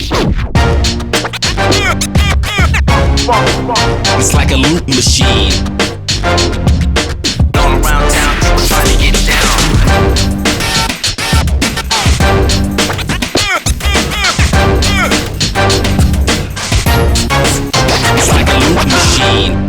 It's like a loop machine. All around town, people trying to get down. It's like a loop machine.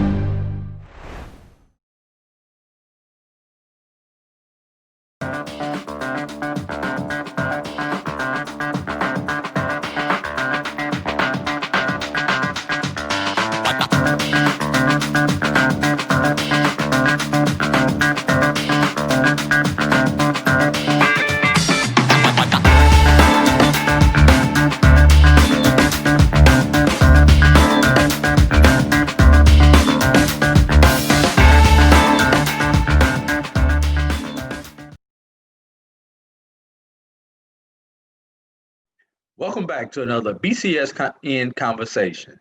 Welcome back to another BCSN conversation.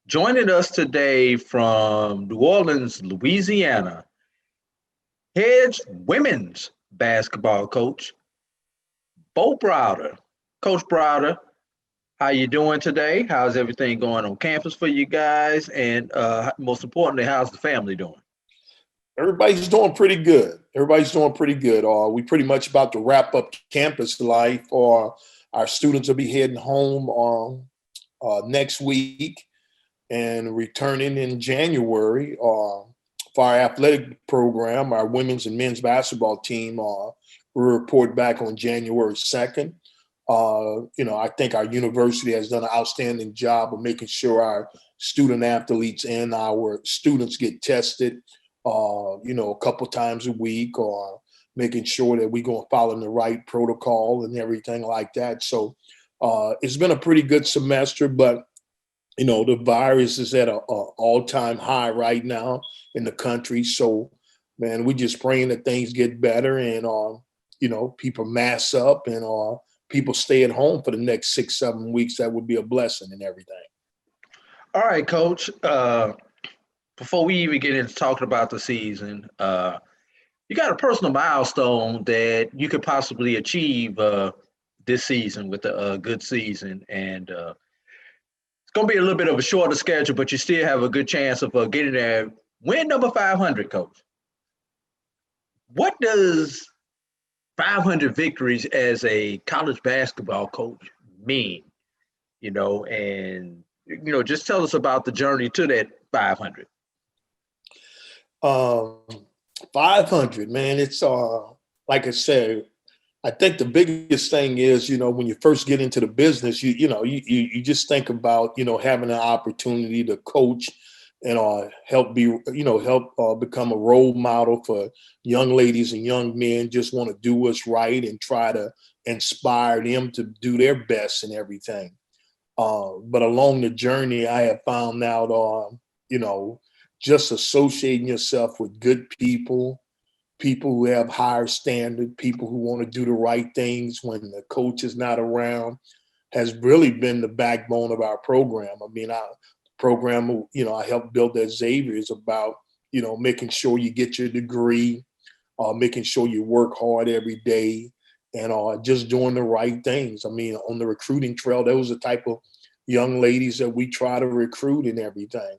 Joining us today from New Orleans, Louisiana, head women's basketball coach, Bo Browder. Coach Browder, how you doing today? How's everything going on campus for you guys? And most importantly, how's the family doing? Everybody's doing pretty good. We pretty much about to wrap up campus life. Our students will be heading home next week and returning in January for our athletic program. Our women's and men's basketball team will report back on January 2nd. I think our university has done an outstanding job of making sure our student athletes and our students get tested, a couple times a week, or making sure that we're going to follow the right protocol and everything like that. So it's been a pretty good semester, but, the virus is at an all-time high right now in the country. So, man, we're just praying that things get better and, people mask up and people stay at home for the next 6-7 weeks. That would be a blessing and everything. All right, Coach. Before we even get into talking about the season, you got a personal milestone that you could possibly achieve this season with a good season. And it's going to be a little bit of a shorter schedule, but you still have a good chance of getting there. Win number 500, Coach. What does 500 victories as a college basketball coach mean? Just tell us about the journey to that 500. 500, man. It's like I said, I think the biggest thing is, when you first get into the business, you just think about, having an opportunity to coach and help become a role model for young ladies and young men just want to do what's right and try to inspire them to do their best and everything. But along the journey, I have found out, just associating yourself with good people who have higher standard, people who want to do the right things when the coach is not around, has really been the backbone of our program. I mean, our program, I helped build at Xavier is about, making sure you get your degree, making sure you work hard every day, and just doing the right things. I mean, on the recruiting trail, those are the type of young ladies that we try to recruit and everything.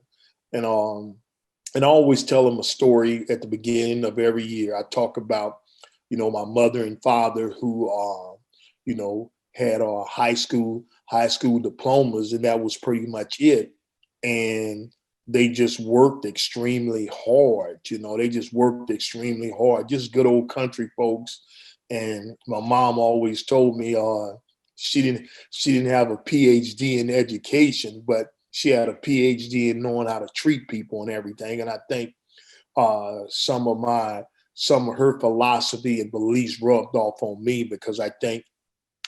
And I always tell them a story at the beginning of every year. I talk about, my mother and father who, had high school diplomas, and that was pretty much it. And they just worked extremely hard. They just worked extremely hard. Just good old country folks. And my mom always told me she didn't have a PhD in education, but she had a PhD in knowing how to treat people and everything. And I think some of her philosophy and beliefs rubbed off on me, because I think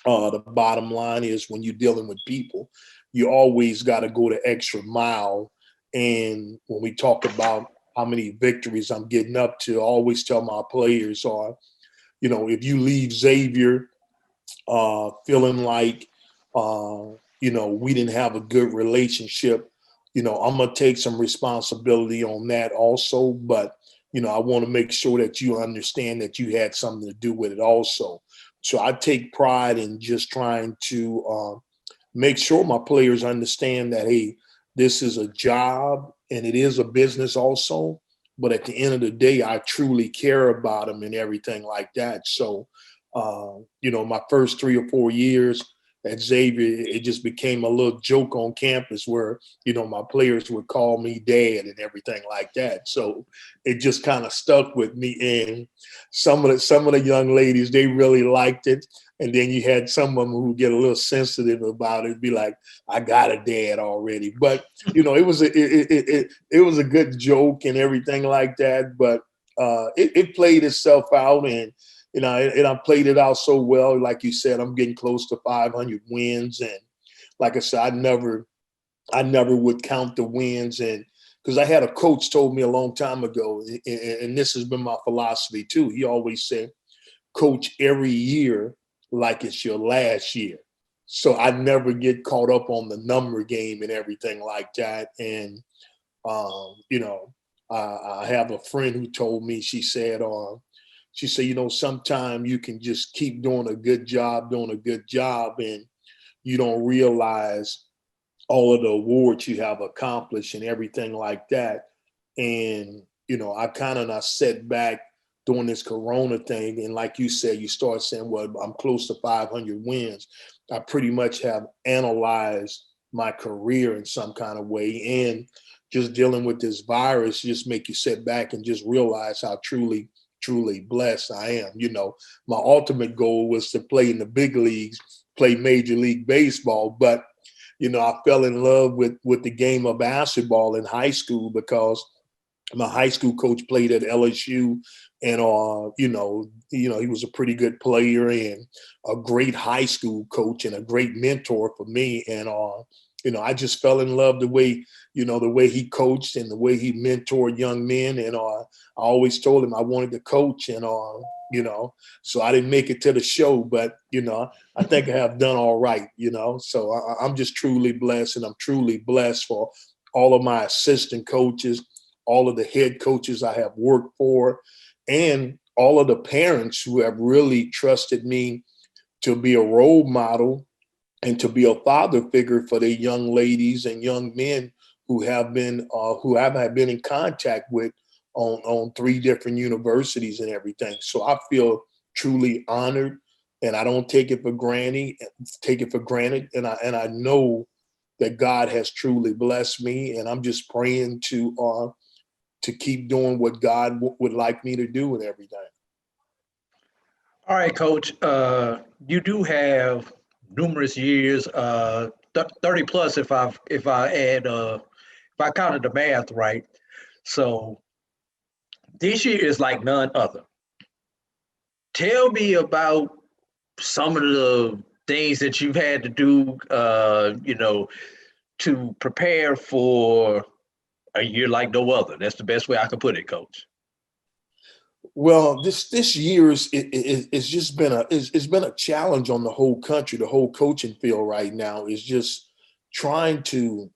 the bottom line is when you're dealing with people, you always got to go the extra mile. And when we talk about how many victories I'm getting up to, I always tell my players if you leave Xavier feeling like we didn't have a good relationship, I'm going to take some responsibility on that also. But, I want to make sure that you understand that you had something to do with it also. So I take pride in just trying to make sure my players understand that, hey, this is a job and it is a business also. But at the end of the day, I truly care about them and everything like that. So, my first 3 or 4 years at Xavier, it just became a little joke on campus where, my players would call me dad and everything like that. So it just kind of stuck with me. And some of the young ladies, they really liked it. And then you had some of them who get a little sensitive about it, be like, I got a dad already. But, it was a good joke and everything like that. But it played itself out, and I played it out so well. Like you said, I'm getting close to 500 wins, and like I said, I never would count the wins, and because I had a coach told me a long time ago, and this has been my philosophy too. He always said, "Coach every year like it's your last year." So I never get caught up on the number game and everything like that. And I have a friend who told me, she said, sometimes you can just keep doing a good job, and you don't realize all of the awards you have accomplished and everything like that. And, I kind of not set back during this Corona thing. And like you said, you start saying, well, I'm close to 500 wins. I pretty much have analyzed my career in some kind of way. And just dealing with this virus just make you sit back and just realize how truly, truly blessed I am. My ultimate goal was to play in the big leagues, play Major League Baseball. But, I fell in love with the game of basketball in high school because my high school coach played at LSU, and he was a pretty good player and a great high school coach and a great mentor for me. And I just fell in love the way he coached and the way he mentored young men. And I always told him I wanted to coach, and so I didn't make it to the show, but I think I have done all right. So I'm just truly blessed, and I'm truly blessed for all of my assistant coaches, all of the head coaches I have worked for, and all of the parents who have really trusted me to be a role model and to be a father figure for their young ladies and young men who have been in contact with on 3 different universities and everything. So I feel truly honored, and I don't take it for granted. And I know that God has truly blessed me, and I'm just praying to keep doing what God would like me to do and everything. All right, Coach. You do have numerous years, 30 plus if I counted the math right. So this year is like none other. Tell me about some of the things that you've had to do, to prepare for a year like no other. That's the best way I can put it, Coach. Well, this year it's just been it's been a challenge on the whole country. The whole coaching field right now is just trying to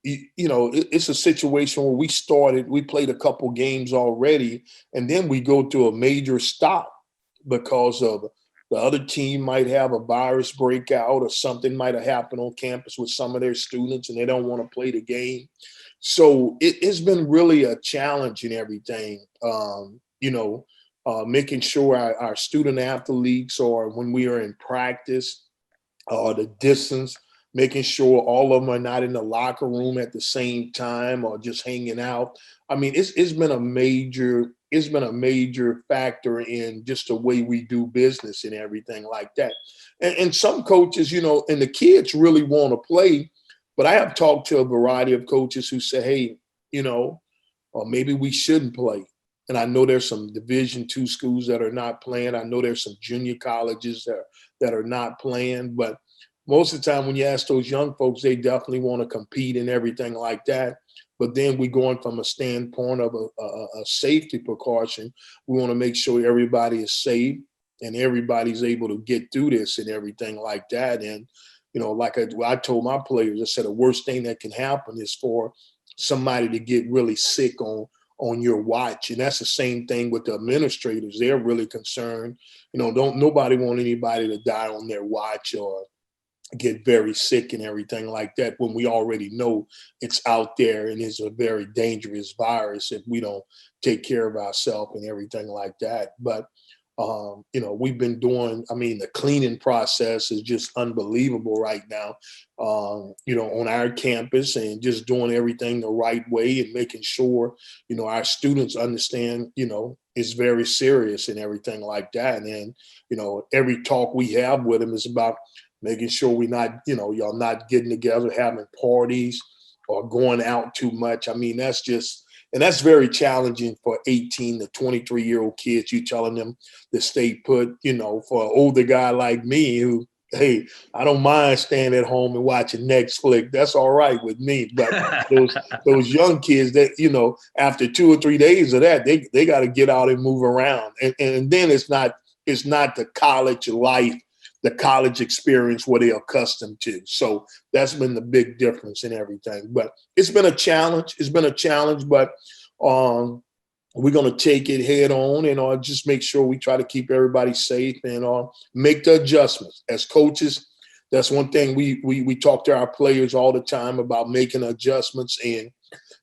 it's a situation where we played a couple games already, and then we go to a major stop because of the other team might have a virus breakout, or something might have happened on campus with some of their students and they don't want to play the game. So it's been really a challenge in everything. Making sure our student athletes, or when we are in practice, the distance, making sure all of them are not in the locker room at the same time or just hanging out. I mean, it's been a major factor in just the way we do business and everything like that. And some coaches, and the kids really want to play, but I have talked to a variety of coaches who say, hey, or maybe we shouldn't play. And I know there's some Division II schools that are not playing. I know there's some junior colleges that are not playing. But most of the time when you ask those young folks, they definitely want to compete and everything like that. But then we're going from a standpoint of a safety precaution. We want to make sure everybody is safe and everybody's able to get through this and everything like that. And, like I told my players, I said the worst thing that can happen is for somebody to get really sick on your watch. And that's the same thing with the administrators. They're really concerned. Don't nobody want anybody to die on their watch, or get very sick and everything like that when we already know it's out there and it's a very dangerous virus if we don't take care of ourselves and everything like that. But we've been doing, the cleaning process is just unbelievable right now, on our campus, and just doing everything the right way and making sure, our students understand, it's very serious and everything like that. And, every talk we have with them is about making sure we're not, y'all not getting together, having parties or going out too much. And that's very challenging for 18 to 23-year-old kids. You telling them to stay put, for an older guy like me who, hey, I don't mind staying at home and watching Netflix. That's all right with me. But those young kids that, after 2 or 3 days of that, they got to get out and move around. And then it's not the college life, the college experience where they're accustomed to. So that's been the big difference in everything. But it's been a challenge. But we're going to take it head on and just make sure we try to keep everybody safe and make the adjustments. As coaches, that's one thing we talk to our players all the time about, making adjustments. And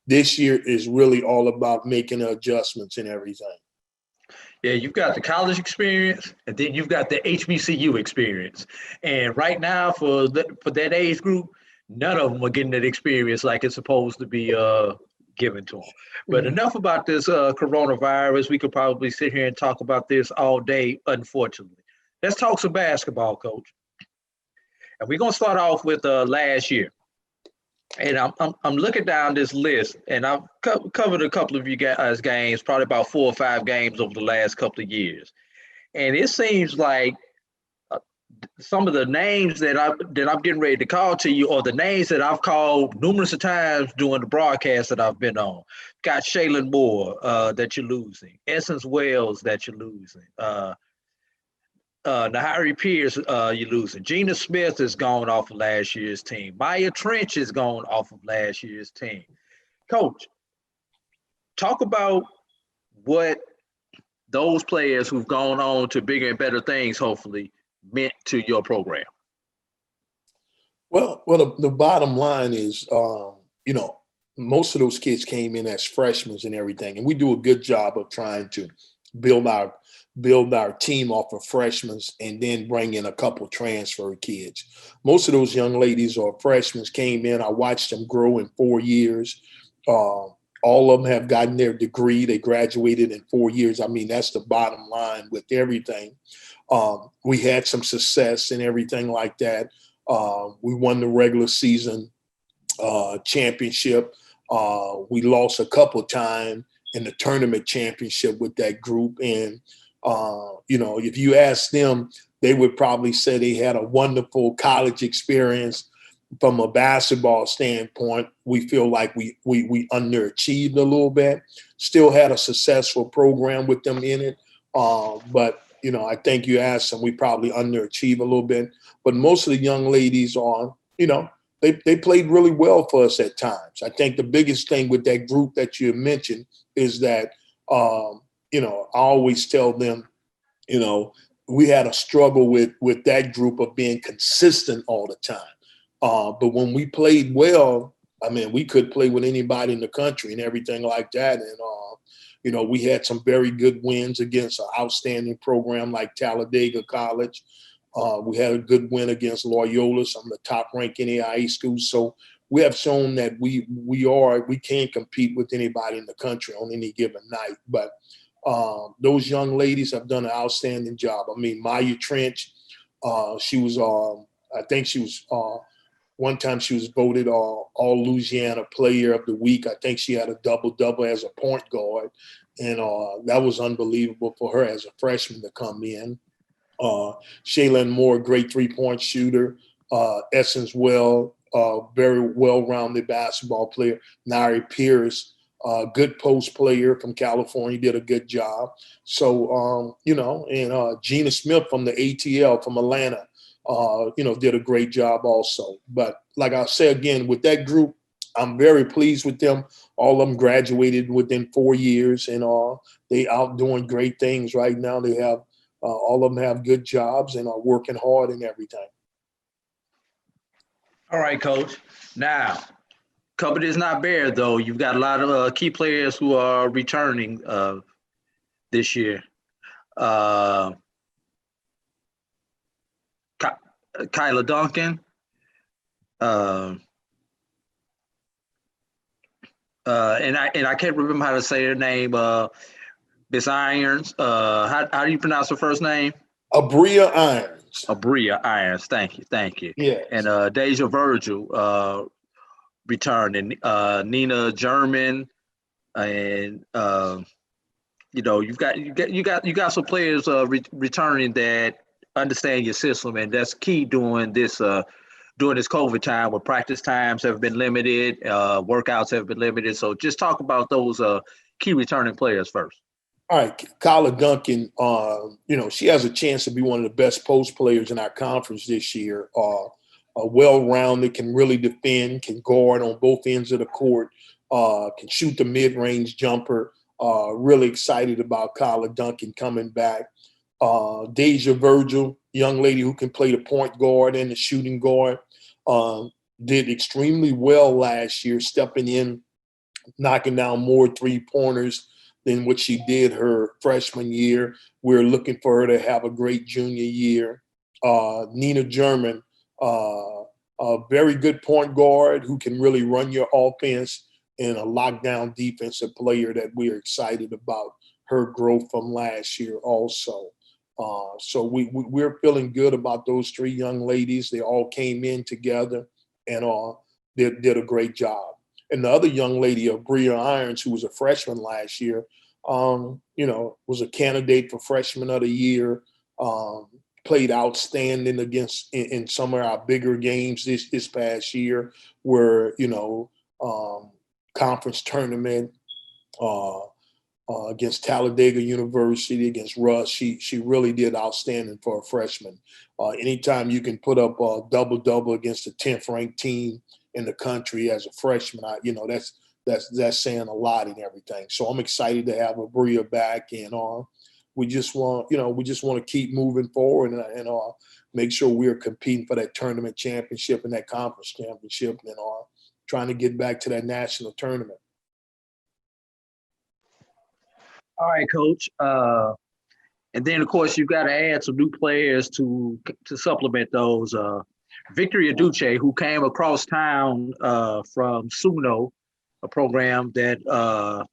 this year is really all about making adjustments and everything. Yeah, you've got the college experience, and then you've got the HBCU experience. And right now, for that age group, none of them are getting that experience like it's supposed to be given to them. But enough about this coronavirus. We could probably sit here and talk about this all day, unfortunately. Let's talk some basketball, Coach. And we're gonna start off with last year. And I'm looking down this list, and I've covered a couple of you guys' games, probably about 4 or 5 games over the last couple of years. And it seems like some of the names that I'm getting ready to call to you, or the names that I've called numerous of times during the broadcast that I've been on. Got Shaylin Moore that you're losing, Essence Wells that you're losing, Nahari Pierce, you're losing. Gina Smith is gone off of last year's team. Maya Trench is gone off of last year's team. Coach, talk about what those players who've gone on to bigger and better things, hopefully, meant to your program. Well, the bottom line is, most of those kids came in as freshmen and everything, and we do a good job of trying to build our team off of freshmen and then bring in a couple transfer kids. Most of those young ladies or freshmen came in. I watched them grow in 4 years. All of them have gotten their degree. They graduated in 4 years. That's the bottom line with everything. We had some success and everything like that. We won the regular season championship. We lost a couple times in the tournament championship with that group. And, if you ask them, they would probably say they had a wonderful college experience. From a basketball standpoint, we feel like we underachieved a little bit. Still had a successful program with them in it. But I think you asked them, we probably underachieved a little bit. But most of the young ladies are, they played really well for us at times. I think the biggest thing with that group that you mentioned is that, I always tell them, we had a struggle with that group of being consistent all the time. But when we played well, we could play with anybody in the country and everything like that. And, we had some very good wins against an outstanding program like Talladega College. We had a good win against Loyola, some of the top-ranked NAIA schools. So we have shown that we can compete with anybody in the country on any given night. But those young ladies have done an outstanding job. Maya Trench, she was, I think she was, one time she was voted All Louisiana Player of the Week. I think she had a double-double as a point guard. And that was unbelievable for her as a freshman to come in. Shaylin Moore, great three-point shooter. Essence Well, very well-rounded basketball player. Nari Pierce, good post player from California, did a good job. So, and Gina Smith from the ATL from Atlanta, did a great job also. But like I said, again, with that group, I'm very pleased with them. All of them graduated within 4 years, and they out doing great things right now. They have all of them have good jobs and are working hard and everything. All right, Coach. Now, cupboard is not bare though. You've got a lot of key players who are returning this year. Uh, Kyla Duncan, uh, and I can't remember how to say her name. Miss Irons. How do you pronounce her first name? Abria Irons. Abria Irons. Thank you, thank you. Yes. And Deja Virgil returned, and Nina German, and you got some players returning that understand your system, and that's key during this COVID time where practice times have been limited, workouts have been limited. So just talk about those key returning players first. All right, Kyla Duncan, she has a chance to be one of the best post players in our conference this year. Well-rounded, can really defend, can guard on both ends of the court, can shoot the mid-range jumper. Really excited about Kyla Duncan coming back. Deja Virgil, young lady who can play the point guard and the shooting guard, did extremely well last year, stepping in, knocking down more three-pointers than what she did her freshman year. We're looking for her to have a great junior year. Nina German, a very good point guard who can really run your offense, and a lockdown defensive player that we're excited about her growth from last year also. So we're feeling good about those three young ladies. They all came in together and did a great job. And the other young lady, Bria Irons, who was a freshman last year, was a candidate for freshman of the year, played outstanding in some of our bigger games this past year, where, conference tournament, against Talladega University, against Russ. She really did outstanding for a freshman. Anytime you can put up a double-double against a 10th ranked team in the country as a freshman, that's saying a lot and everything. So I'm excited to have Abria back, and we just want to keep moving forward and make sure we're competing for that tournament championship and that conference championship, and trying to get back to that national tournament. All right, Coach. And then, of course, you've got to add some new players to supplement those. Victoria Duce, who came across town from Suno, a program that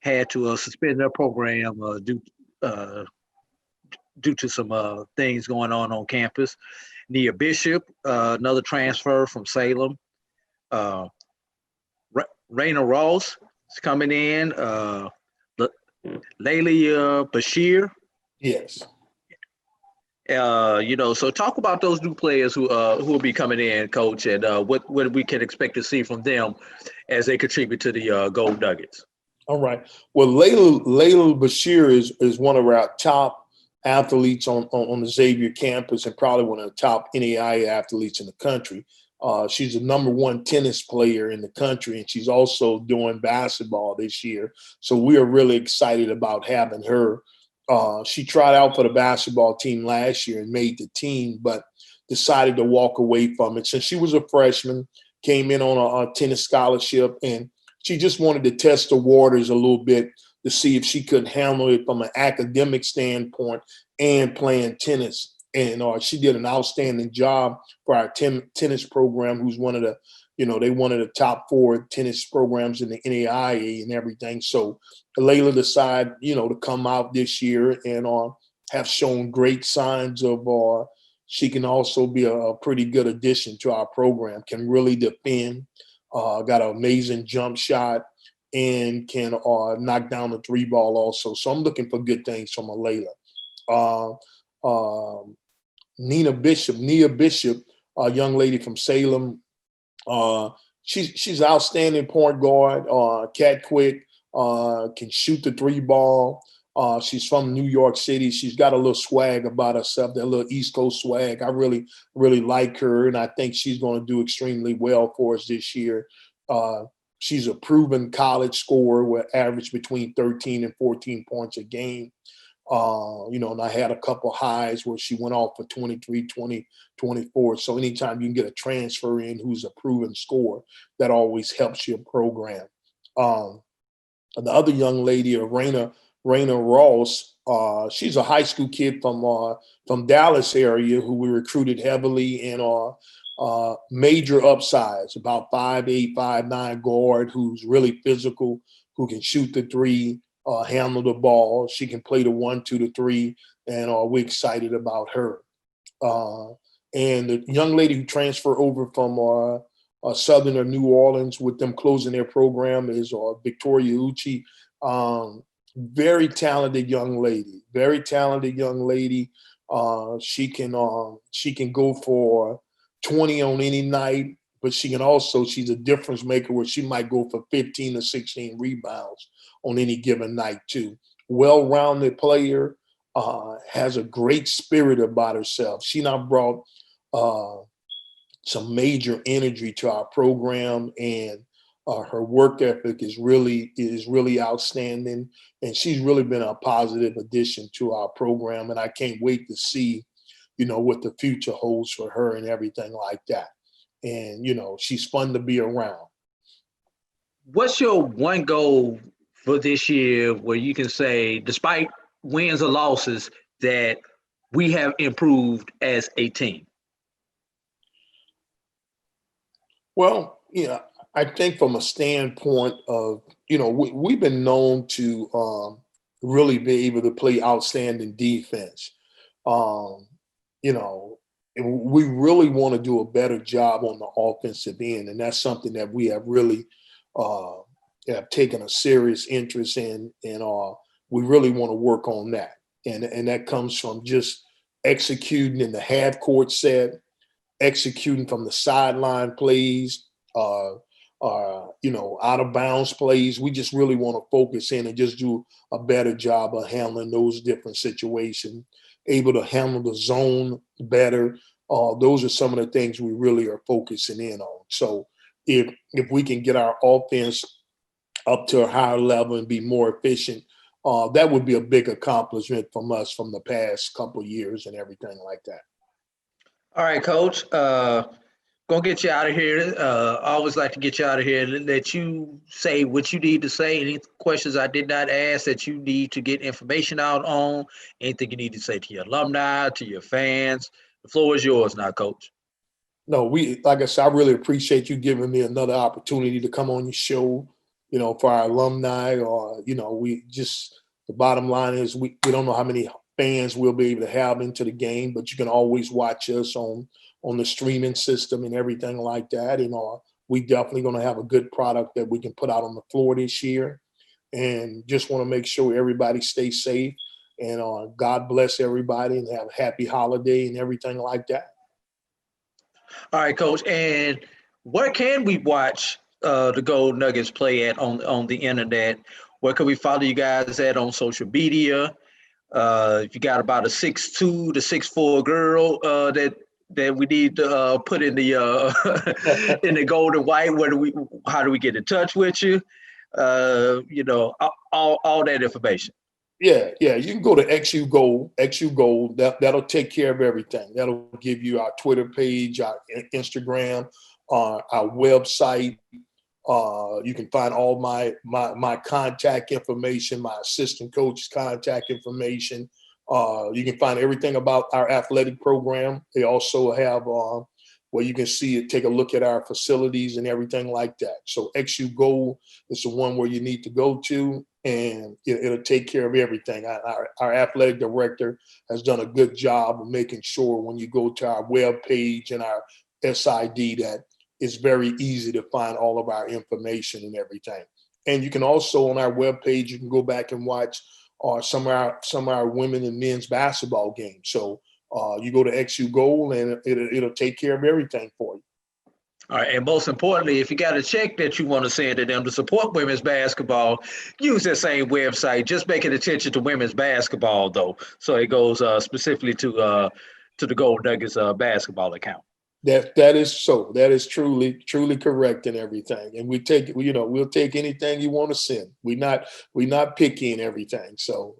had to suspend their program due to some things going on campus. Nia Bishop, another transfer from Salem. Raina Ross is coming in. Layla Bashir. Yes. So talk about those new players who will be coming in, Coach, and what we can expect to see from them as they contribute to the Gold Nuggets. All right. Well, Layla Bashir is one of our top athletes on the Xavier campus, and probably one of the top NAIA athletes in the country. She's the number one tennis player in the country, and she's also doing basketball this year. So we are really excited about having her. She tried out for the basketball team last year and made the team, but decided to walk away from it. Since she was a freshman, came in on a tennis scholarship, and she just wanted to test the waters a little bit to see if she could handle it from an academic standpoint and playing tennis. And she did an outstanding job for our tennis program, who's one of the, one of the top 4 tennis programs in the NAIA and everything. So Layla decided, to come out this year and have shown great signs of she can also be a pretty good addition to our program, can really defend, got an amazing jump shot, and can knock down the 3 ball also. So I'm looking for good things from Layla. Nia Bishop, a young lady from Salem. She's an outstanding point guard, cat quick, can shoot the 3 ball. She's from New York City. She's got a little swag about herself, that little East Coast swag. I really, really like her, and I think she's going to do extremely well for us this year. She's a proven college scorer with average between 13 and 14 points a game. And I had a couple highs where she went off for 23, 20, 24. So anytime you can get a transfer in who's a proven scorer, that always helps your program. The other young lady, Raina Ross, she's a high school kid from Dallas area who we recruited heavily in major upsides, about 5'8", 5'9" guard who's really physical, who can shoot the three, handle the ball. She can play the 1, 2, the 3, and we're excited about her. And the young lady who transferred over from Southern or New Orleans with them closing their program is Victoria Uchi. Very talented young lady. Very talented young lady. She can go for 20 on any night, but she's a difference maker where she might go for 15 or 16 rebounds on any given night too. Well-rounded player, has a great spirit about herself. She now brought some major energy to our program, and her work ethic is really outstanding, and she's really been a positive addition to our program. And I can't wait to see, what the future holds for her and everything like that. And she's fun to be around. What's your one goal for this year where you can say, despite wins or losses, that we have improved as a team? Well, I think from a standpoint of, we've been known to really be able to play outstanding defense. We really want to do a better job on the offensive end, and that's something that we have really have taken a serious interest in, and we really want to work on that. And that comes from just executing in the half court set, executing from the sideline plays, out of bounds plays. We just really want to focus in and just do a better job of handling those different situations, able to handle the zone better. Those are some of the things we really are focusing in on. So if we can get our offense up to a higher level and be more efficient, that would be a big accomplishment from us from the past couple of years and everything like that. All right, Coach. Gonna get you out of here. I always like to get you out of here and let you say what you need to say. Any questions I did not ask that you need to get information out on, anything you need to say to your alumni, to your fans. The floor is yours now, Coach. No, like I said, I really appreciate you giving me another opportunity to come on your show, for our alumni, or, the bottom line is we don't know how many fans we'll be able to have into the game, but you can always watch us on the streaming system and everything like that. And we definitely going to have a good product that we can put out on the floor this year. And just want to make sure everybody stays safe, and God bless everybody and have a happy holiday and everything like that. All right, Coach. And where can we watch the Gold Nuggets play at on the internet? Where can we follow you guys at on social media? If you got about a 6'2" to 6'4" girl that we need to put in the in the gold and white, how do we get in touch with you? All that information. Yeah. You can go to XU Gold. That'll take care of everything. That'll give you our Twitter page, our Instagram, our website. You can find all my contact information, my assistant coach's contact information. You can find everything about our athletic program. They also have where you can see it, take a look at our facilities and everything like that. So XU Gold is the one where you need to go to, and it'll take care of everything. Our athletic director has done a good job of making sure when you go to our web page and our SID that it's very easy to find all of our information and everything. And you can also, on our webpage, you can go back and watch some of our women and men's basketball games. So you go to XU Gold and it'll take care of everything for you. All right, and most importantly, if you got a check that you want to send to them to support women's basketball, use that same website. Just making attention to women's basketball, though, so it goes specifically to the Gold Nuggets basketball account. That is so. That is truly correct and everything. And we'll take anything you want to send. We're not picky in everything. So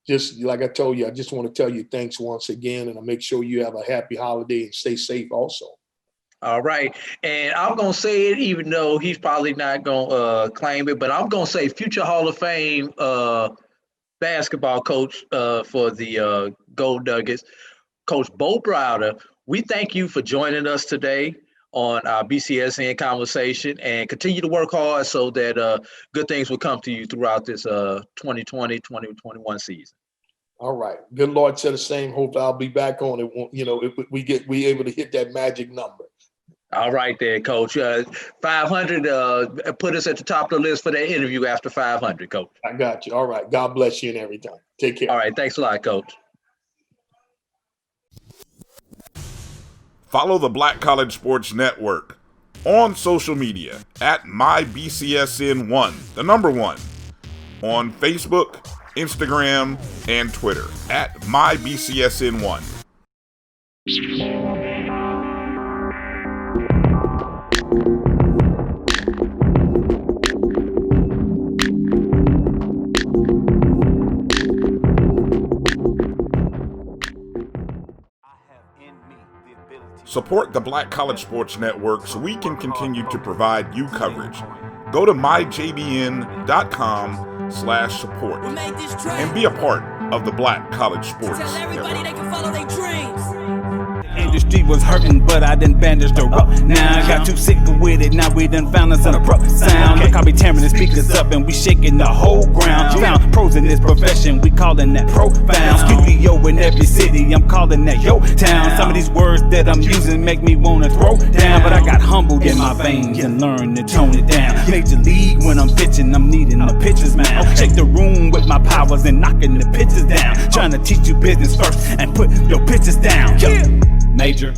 just like I told you, I just want to tell you thanks once again, and I'll make sure you have a happy holiday and stay safe also. All right. And I'm going to say it, even though he's probably not going to claim it, but I'm going to say future Hall of Fame basketball coach for the Gold Nuggets, Coach Bo Browder. We thank you for joining us today on our BCSN conversation, and continue to work hard so that good things will come to you throughout this 2020-2021 season. All right. Good Lord said the same. Hope I'll be back on it. You know, if we able to hit that magic number. All right there, Coach. 500, put us at the top of the list for that interview after 500, Coach. I got you. All right. God bless you and everything. Take care. All right. Thanks a lot, Coach. Follow the Black College Sports Network on social media at MyBCSN1, the number 1, on Facebook, Instagram, and Twitter at MyBCSN1. Support the Black College Sports Network so we can continue to provide you coverage. Go to myjbn.com/support and be a part of the Black College Sports Network. Industry was hurting, but I done bandaged her up. Now I got too sick with it. Now we done found us in a pro sound. Look, I be tearing the speakers up and we shaking the whole ground. Found pros in this profession, we calling that profound. Studio in every city, I'm calling that yo town. Some of these words that I'm using make me wanna throw down, but I got humbled in my veins and learned to tone it down. Major league when I'm pitching, I'm needing the pitchers, man. Shake the room with my powers and knocking the pitches down. Trying to teach you business first and put your pitches down. Major.